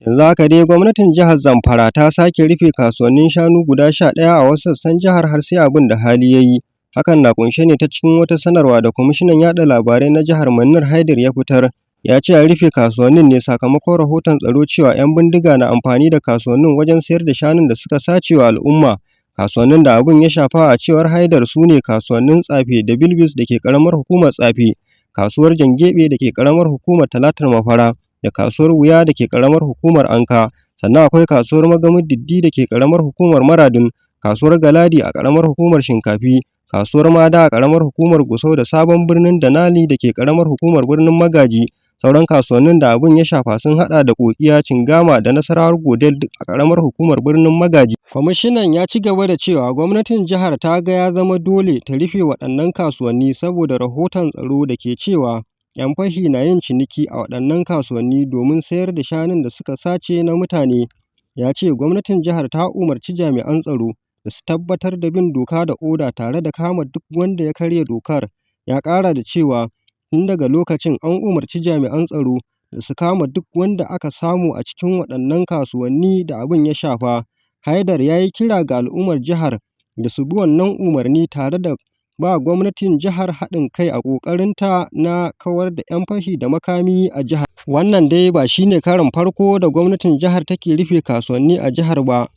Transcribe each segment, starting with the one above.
Yanzu haka dai gwamnatin jihar Zamfara ta sake rufe kasuwannin shanu guda 11 a wasu sassan jihar har sai abin da hali ya yi. Hakan na ƙunshe ne ta cikin wata sanarwa da kwamishinan yaɗa labarai na jihar Manir Haidar ya fitar. Ya ce an rufe kasuwannin ne sakamakon rahoton tsaro cewa 'yan bindiga na amfani da kasuwannin wajen sayar da shanun da suka sace wa al'umma. Kasuwannin da abin ya shafa a cewar Haidar su ne kasuwannin Tsafe da Bilbis da ke ƙaramar hukumar Tsafe, kasuwar Jangebe da ke ƙaramar hukumar Talatar Mafara, da kasuwar Wuya da ke ƙaramar hukumar Anka, sannan akwai kasuwar Magamin Diddi da ke ƙaramar hukumar Maradin, kasuwar Galadi a ƙaramar hukumar Shinkafi, kasuwar Mada a ƙaramar hukumar Gusau da sabon birnin Danali da ke ƙaramar hukumar Birnin Magaji. Sauran kasuwannin da abin ya shafa sun haɗa da Kokiya, Cingama da Nasarawar Godel duk a ƙaramar hukumar Birnin Magaji. Kwamishinan ya ci gaba da cewa gwamnatin jihar ta ga ya zama dole ta rufe waɗannan kasuwanni saboda rahoton tsaro da ke cewa 'yan fashi na yin ciniki a waɗannan kasuwanni domin sayar da shanun da suka sace na mutane. Ya ce gwamnatin jihar ta umarci jami'an tsaro da su tabbatar da bin doka da oda tare da kama duk wanda ya karya dokar. Ya ƙara da cewa tun daga lokacin an umarci jami'an tsaro da su kama duk wanda aka samu a cikin waɗannan kasuwanni da abin ya shafa. Haidar ya yi kira ga al'ummar jihar da su bi wannan umarni tare da ba gwamnatin jihar haɗin kai a ƙoƙarinta na kawar da 'yan fashi da makami a jihar. Wannan dai ba shi ne karon farko da gwamnatin jihar take rufe kasuwanni a jihar ba,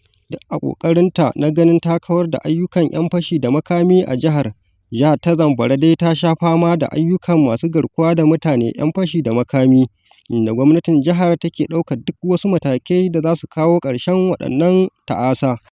a ƙoƙarinta na ganin ta kawar da ayyukan 'yan fashi da makami a jihar. Jihar ta Zamfara dai ta sha fama da ayyukan masu garkuwa da mutane 'yan fashi da makami, inda gwamnatin jihar take ɗaukar duk wasu matakai da za su kawo ƙarshen waɗannan ta'asa.